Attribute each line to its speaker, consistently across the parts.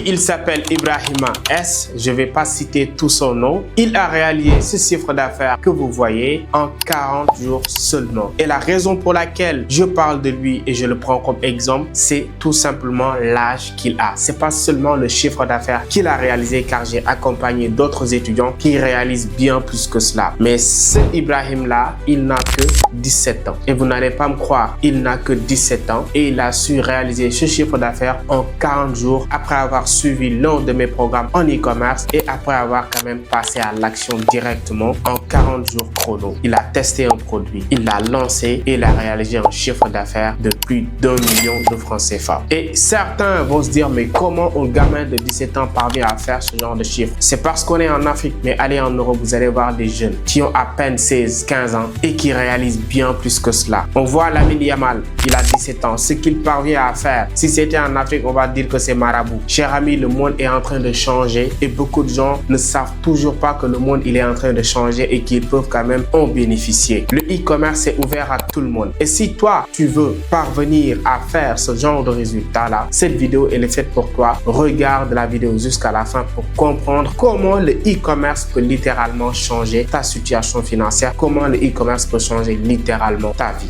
Speaker 1: il s'appelle Ibrahima S. Je ne vais pas citer tout son nom. Il a réalisé ce chiffre d'affaires que vous voyez en 40 jours seulement. Et la raison pour laquelle je parle de lui et je le prends comme exemple, c'est tout simplement l'âge qu'il a. C'est pas seulement le chiffre d'affaires qu'il a réalisé, car j'ai accompagné d'autres étudiants qui réalisent bien plus que cela. Mais ce Ibrahim-là, il n'a que 17 ans. Et vous n'allez pas me croire, il n'a que 17 ans et il a su réaliser ce chiffre d'affaires en 40 jours après avoir suivi l'un de mes programmes en e-commerce et après avoir quand même passé à l'action directement en 40 jours chrono. Il a testé un produit, il l'a lancé et il a réalisé un chiffre d'affaires de plus d'1 million de francs CFA. Et certains vont se dire, mais comment un gamin de 17 ans parvient à faire ce genre de chiffre? C'est parce qu'on est en Afrique, mais allez en Europe, vous allez voir des jeunes qui ont à peine 16, 15 ans et qui réalisent bien plus que cela. On voit Lamine Yamal, il a 17 ans. Ce qu'il parvient à faire, si c'était en Afrique, on va dire que c'est marabout. Cher ami, le monde est en train de changer et beaucoup de gens ne savent toujours pas que le monde il est en train de changer et qu'ils peuvent quand même en bénéficier. Le e-commerce est ouvert à tout le monde. Et si toi, tu veux parvenir à faire ce genre de résultat-là, cette vidéo elle est faite pour toi. Regarde la vidéo jusqu'à la fin pour comprendre comment le e-commerce peut littéralement changer ta situation financière, comment le e-commerce peut changer littéralement ta vie.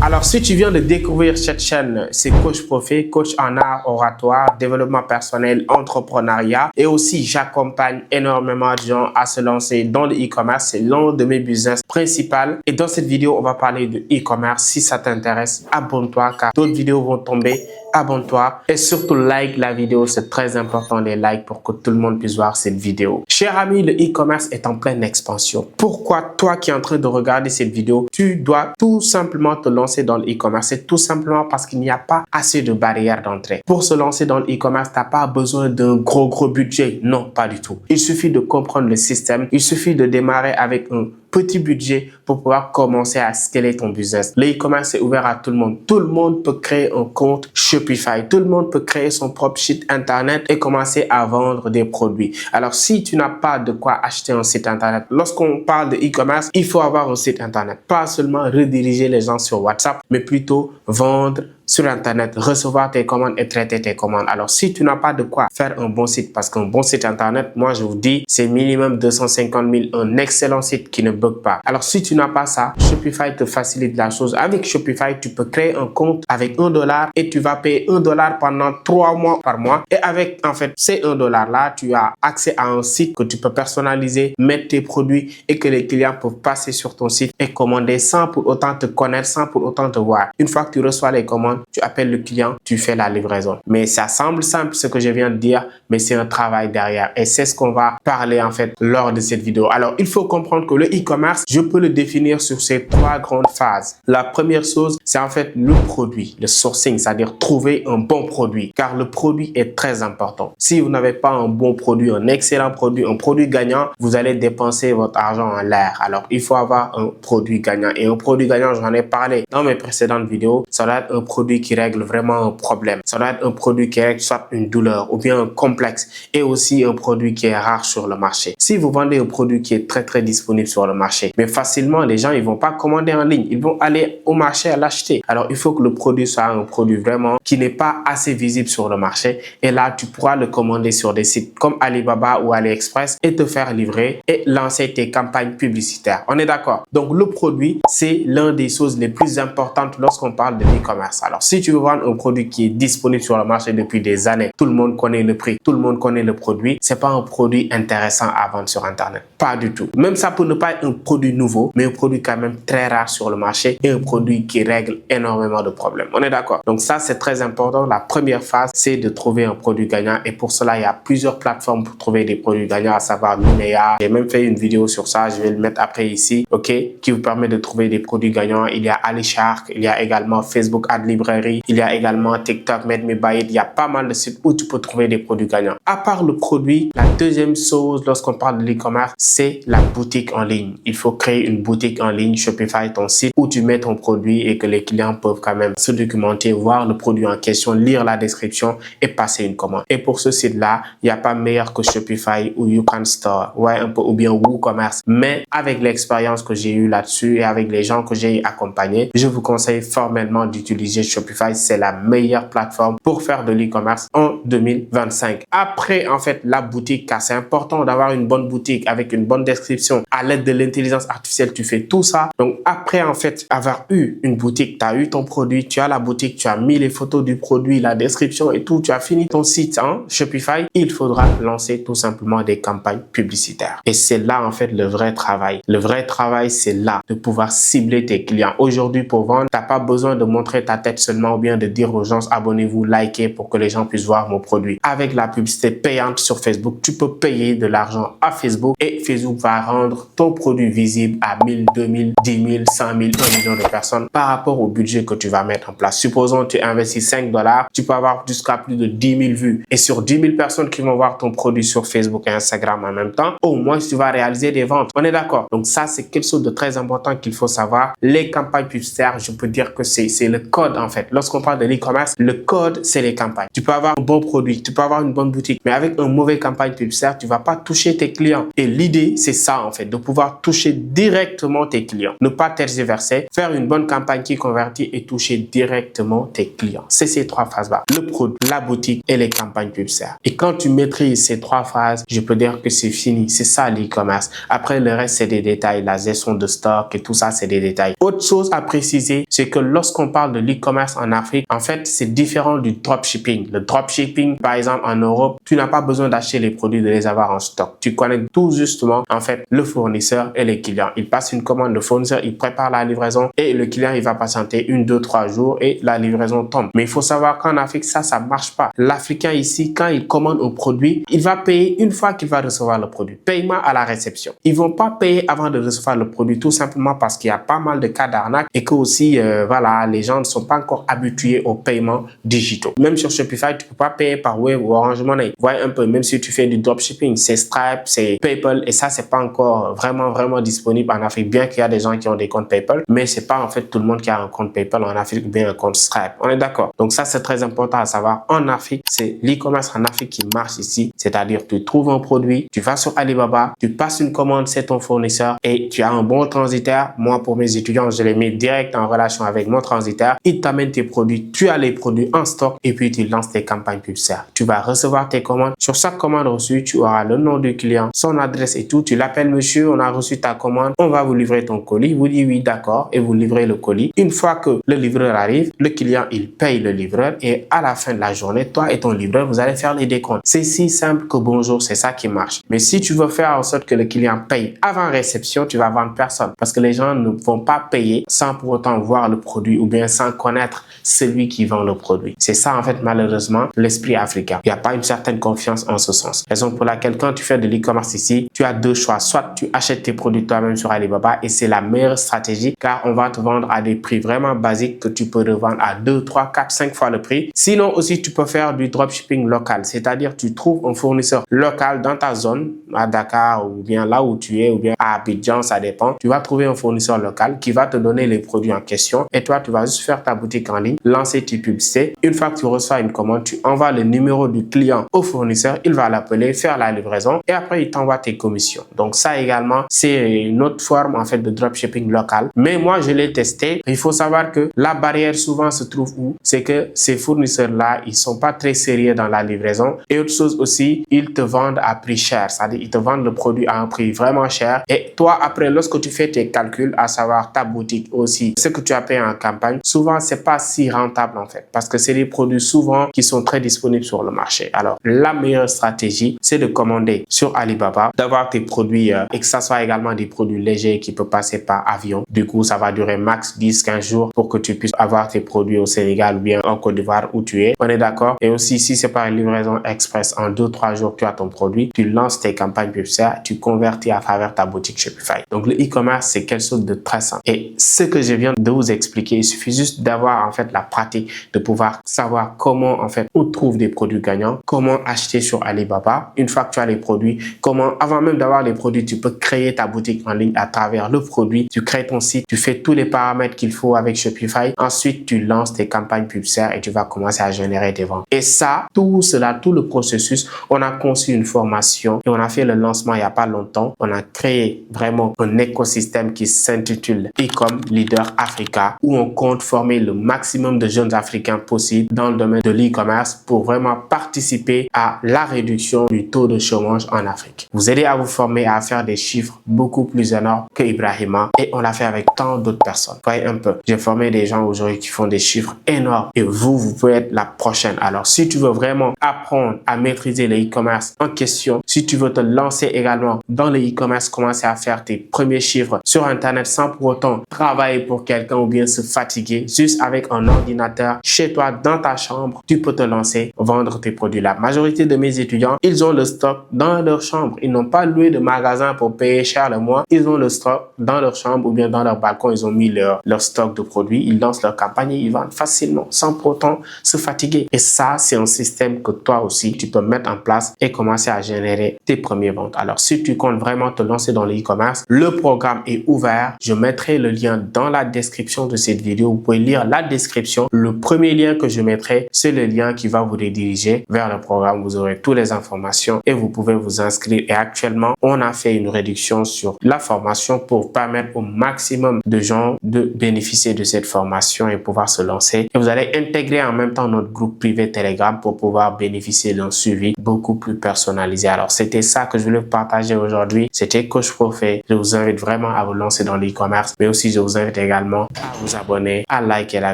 Speaker 1: Alors, si tu viens de découvrir cette chaîne, c'est Coach Profé, coach en art oratoire, développement personnel, entrepreneuriat. Et aussi, j'accompagne énormément de gens à se lancer dans le e-commerce. C'est l'un de mes business principaux. Et dans cette vidéo, on va parler de e-commerce. Si ça t'intéresse, abonne-toi car d'autres vidéos vont tomber. Abonne-toi et surtout like la vidéo, c'est très important les likes pour que tout le monde puisse voir cette vidéo. Cher ami, le e-commerce est en pleine expansion. Pourquoi toi qui es en train de regarder cette vidéo, tu dois tout simplement te lancer dans le e-commerce? C'est tout simplement parce qu'il n'y a pas assez de barrières d'entrée. Pour se lancer dans le e-commerce, tu n'as pas besoin d'un gros budget. Non, pas du tout. Il suffit de comprendre le système. Il suffit de démarrer avec un petit budget pour pouvoir commencer à scaler ton business. Le e-commerce est ouvert à tout le monde. Tout le monde peut créer un compte Shopify. Tout le monde peut créer son propre site internet et commencer à vendre des produits. Alors, si tu n'as pas de quoi acheter un site internet, lorsqu'on parle de e-commerce, il faut avoir un site internet. Pas seulement rediriger les gens sur WhatsApp, mais plutôt vendre sur internet, recevoir tes commandes et traiter tes commandes. Alors, si tu n'as pas de quoi faire un bon site, parce qu'un bon site internet, moi je vous dis, c'est minimum 250 000, un excellent site qui ne bug pas. Alors, si tu n'as pas ça, Shopify te facilite la chose. Avec Shopify, tu peux créer un compte avec $1 et tu vas payer $1 pendant 3 mois par mois. Et avec, en fait, ces $1 là, tu as accès à un site que tu peux personnaliser, mettre tes produits et que les clients peuvent passer sur ton site et commander sans pour autant te connaître, sans pour autant te voir. Une fois que tu reçois les commandes, tu appelles le client, tu fais la livraison. Mais ça semble simple ce que je viens de dire, mais c'est un travail derrière. Et c'est ce qu'on va parler en fait lors de cette vidéo. Alors, il faut comprendre que le e-commerce, je peux le définir sur ces 3 grandes phases. La première chose, c'est en fait le produit, le sourcing, c'est-à-dire trouver un bon produit. Car le produit est très important. Si vous n'avez pas un bon produit, un excellent produit, un produit gagnant, vous allez dépenser votre argent en l'air. Alors, il faut avoir un produit gagnant. Et un produit gagnant, j'en ai parlé dans mes précédentes vidéos, ça doit être un produit qui règle vraiment un problème. Ça doit être un produit qui règle soit une douleur ou bien un complexe et aussi un produit qui est rare sur le marché. Si vous vendez un produit qui est très disponible sur le marché, mais facilement les gens ils vont pas commander en ligne, ils vont aller au marché à l'acheter. Alors il faut que le produit soit un produit vraiment qui n'est pas assez visible sur le marché et là tu pourras le commander sur des sites comme Alibaba ou AliExpress et te faire livrer et lancer tes campagnes publicitaires. On est d'accord? Donc le produit c'est l'une des choses les plus importantes lorsqu'on parle de e-commerce. Alors si tu veux vendre un produit qui est disponible sur le marché depuis des années, tout le monde connaît le prix, tout le monde connaît le produit, c'est pas un produit intéressant à vendre sur internet. Pas du tout. Même ça peut ne pas être un produit nouveau, mais un produit quand même très rare sur le marché et un produit qui règle énormément de problèmes. On est d'accord? Donc ça, c'est très important. La première phase, c'est de trouver un produit gagnant et pour cela, il y a plusieurs plateformes pour trouver des produits gagnants, à savoir Minea. J'ai même fait une vidéo sur ça, je vais le mettre après ici, ok, qui vous permet de trouver des produits gagnants. Il y a AliShark, il y a également Facebook Ad Library, il y a également TikTok, MadeMeBuyIt. Il y a pas mal de sites où tu peux trouver des produits gagnants. À part le produit, la deuxième chose lorsqu'on parle de l'e-commerce, c'est la boutique en ligne. Il faut créer une boutique en ligne, Shopify, ton site où tu mets ton produit et que les clients peuvent quand même se documenter, voir le produit en question, lire la description et passer une commande. Et pour ce site-là, il n'y a pas meilleur que Shopify ou YouCan Store, ouais, un peu, ou bien WooCommerce. Mais avec l'expérience que j'ai eue là-dessus et avec les gens que j'ai accompagnés, je vous conseille formellement d'utiliser Shopify, c'est la meilleure plateforme pour faire de l'e-commerce en 2025. Après, en fait, la boutique, car c'est important d'avoir une bonne boutique avec une bonne description. À l'aide de l'intelligence artificielle, tu fais tout ça. Donc, après, en fait, avoir eu une boutique, tu as eu ton produit, tu as la boutique, tu as mis les photos du produit, la description et tout, tu as fini ton site en Shopify, il faudra lancer tout simplement des campagnes publicitaires. Et c'est là, en fait, le vrai travail. Le vrai travail, c'est là de pouvoir cibler tes clients. Aujourd'hui, pour vendre, tu n'as pas besoin de montrer ta tête seulement ou bien de dire aux gens abonnez-vous, likez pour que les gens puissent voir mon produit. Avec la publicité payante sur Facebook, tu peux payer de l'argent à Facebook et Facebook va rendre ton produit visible à 1000, 2000, 10 000, 100 000, 1 million de personnes par rapport au budget que tu vas mettre en place. Supposons que tu investis 5 $, tu peux avoir jusqu'à plus de 10 000 vues. Et sur 10 000 personnes qui vont voir ton produit sur Facebook et Instagram en même temps, au moins tu vas réaliser des ventes. On est d'accord? Donc ça, c'est quelque chose de très important qu'il faut savoir. Les campagnes publicitaires, je peux dire que c'est le code en fait. Lorsqu'on parle de l'e-commerce, le code, c'est les campagnes. Tu peux avoir un bon produit, tu peux avoir une bonne boutique, mais avec une mauvaise campagne publicitaire, tu vas pas toucher tes clients. Et l'idée, c'est ça en fait, de pouvoir toucher directement tes clients. Ne pas tergiverser, faire une bonne campagne qui convertit et toucher directement tes clients. C'est ces trois phases-là. Le produit, la boutique et les campagnes publicitaires. Et quand tu maîtrises ces trois phases, je peux dire que c'est fini. C'est ça l'e-commerce. Après, le reste, c'est des détails. La gestion de stock et tout ça, c'est des détails. Autre chose à préciser, c'est que lorsqu'on parle de l'e-commerce en Afrique, en fait, c'est différent du dropshipping. Le dropshipping, par exemple, en Europe, tu n'as pas besoin d'acheter les produits, de les avoir en stock. Tu connais tout justement, en fait, le fournisseur et les clients. Il passe une commande, le fournisseur, il prépare la livraison et le client, il va patienter 1, 2, 3 jours et la livraison tombe. Mais il faut savoir qu'en Afrique, ça marche pas. L'Africain ici, quand il commande un produit, il va payer une fois qu'il va recevoir le produit. Paiement à la réception. Ils vont pas payer avant de recevoir le produit, tout simplement parce qu'il y a pas mal de cas d'arnaque et que aussi, voilà, les gens ne sont pas encore habitués aux paiements digitaux. Même sur Shopify, tu peux pas payer par Wave ou Orange Money. Voyez un peu, même si tu fais du dropshipping, c'est Stripe, c'est PayPal et ça, c'est pas encore vraiment disponible en Afrique, bien qu'il y a des gens qui ont des comptes PayPal, mais c'est pas en fait tout le monde qui a un compte PayPal en Afrique ou bien un compte Stripe. On est d'accord. Donc ça, c'est très important à savoir. En Afrique, c'est l'e-commerce en Afrique qui marche ici. C'est-à-dire, tu trouves un produit, tu vas sur Alibaba, tu passes une commande, c'est ton fournisseur et tu as un bon transitaire. Moi, pour mes étudiants, je les mets direct en relation avec mon transitaire. Il t'amène tes produits, tu as les produits en stock et puis tu lances tes campagnes publicitaires. Tu vas recevoir tes commandes. Sur chaque commande reçue, tu auras le nom du client, son adresse et tout. Tu l'appelles monsieur, on a reçu ta commande, on va vous livrer ton colis. Vous dites oui, d'accord et vous livrez le colis. Une fois que le livreur arrive, le client, il paye le livreur et à la fin de la journée, toi et ton livreur, vous allez faire les décomptes. C'est si simple que bonjour, c'est ça qui marche. Mais si tu veux faire en sorte que le client paye avant réception, tu vas vendre personne parce que les gens ne vont pas payer sans pour autant voir le produit ou bien sans connaître celui qui vend le produit. C'est ça en fait malheureusement l'esprit africain. Il n'y a pas une certaine confiance en ce sens. Raison pour laquelle quand tu fais de l'e-commerce ici, tu as deux choix. Soit tu achètes tes produits toi-même sur Alibaba et c'est la meilleure stratégie car on va te vendre à des prix vraiment basiques que tu peux revendre à 2, 3, 4, 5 fois le prix. Sinon aussi tu peux faire du dropshipping local, c'est-à-dire tu trouves un fournisseur local dans ta zone, à Dakar ou bien là où tu es ou bien à Abidjan, ça dépend. Tu vas trouver un fournisseur local qui va te donner les produits en question et toi tu vas juste faire ta boutique en ligne, lancer tes publicités. Une fois que tu reçois une commande, tu envoies le numéro du client au fournisseur, il va l'appeler, faire la livraison et après il t'envoie tes commissions. Donc ça également, c'est une autre forme en fait de dropshipping local. Mais moi je l'ai testé. Il faut savoir que la barrière souvent se trouve où? C'est que ces fournisseurs-là, ils sont pas très sérieux dans la livraison. Et autre chose aussi, ils te vendent à prix cher. C'est-à-dire ils te vendent le produit à un prix vraiment cher. Et toi, après, lorsque tu fais tes calculs, à savoir ta boutique aussi, ce que tu as payé en campagne, souvent c'est pas si rentable en fait. Parce que c'est des produits souvent qui sont très disponibles sur le marché. Alors, la meilleure stratégie, c'est de commander sur Alibaba, d'avoir tes produits et que ça soit également des produits légers qui peuvent passer par avion. Du coup, ça va durer max 10-15 jours pour que tu puisses avoir tes produits au Sénégal ou bien en Côte d'Ivoire où tu es. On est d'accord? Et aussi, si c'est par une livraison express, en 2-3 jours, tu as ton produit, tu lances tes campagnes publicitaires, tu convertis à travers ta boutique Shopify. Donc, le e-commerce, c'est quelque chose de très simple. Et ce que je viens de vous expliquer, il suffit juste d'avoir en fait la pratique, de pouvoir savoir comment en fait on trouve des produits gagnants, comment comment acheter sur Alibaba. Une fois que tu as les produits, comment, avant même d'avoir les produits, tu peux créer ta boutique en ligne à travers le produit. Tu crées ton site, tu fais tous les paramètres qu'il faut avec Shopify. Ensuite, tu lances tes campagnes publicitaires et tu vas commencer à générer des ventes. Et ça, tout cela, tout le processus, on a conçu une formation et on a fait le lancement il n'y a pas longtemps. On a créé vraiment un écosystème qui s'intitule Ecom Leader Africa, où on compte former le maximum de jeunes Africains possible dans le domaine de l'e-commerce pour vraiment participer à la réduction du taux de chômage en Afrique. Vous aider à vous former à faire des chiffres beaucoup plus énormes que Ibrahima et on l'a fait avec tant d'autres personnes. Voyez un peu, j'ai formé des gens aujourd'hui qui font des chiffres énormes et vous pouvez être la prochaine. Alors, si tu veux vraiment apprendre à maîtriser le e-commerce en question, si tu veux te lancer également dans le e-commerce, commencer à faire tes premiers chiffres sur Internet sans pour autant travailler pour quelqu'un ou bien se fatiguer, juste avec un ordinateur chez toi, dans ta chambre, tu peux te lancer, vendre tes produits. La majorité de mes étudiants, ils ont le stock dans leur chambre. Ils n'ont pas loué de magasin pour payer cher le mois. Ils ont le stock dans leur chambre ou bien dans leur balcon. Ils ont mis leur stock de produits. Ils lancent leur campagne et ils vendent facilement sans pour autant se fatiguer. Et ça, c'est un système que toi aussi, tu peux mettre en place et commencer à générer tes premières ventes. Alors, si tu comptes vraiment te lancer dans le e-commerce, le programme est ouvert. Je mettrai le lien dans la description de cette vidéo. Vous pouvez lire la description. Le premier lien que je mettrai, c'est le lien qui va vous rediriger vers le programme. Vous aurez toutes les informations et vous pouvez vous inscrire. Et actuellement, on a fait une réduction sur la formation pour permettre au maximum de gens de bénéficier de cette formation et pouvoir se lancer. Et vous allez intégrer en même temps notre groupe privé Telegram pour pouvoir bénéficier d'un suivi beaucoup plus personnalisé. Alors, c'était ça que je voulais partager aujourd'hui. C'était Coach Profé. Je vous invite vraiment à vous lancer dans l'e-commerce, mais aussi je vous invite également à vous abonner, à liker la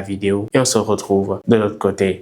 Speaker 1: vidéo et on se retrouve de l'autre côté.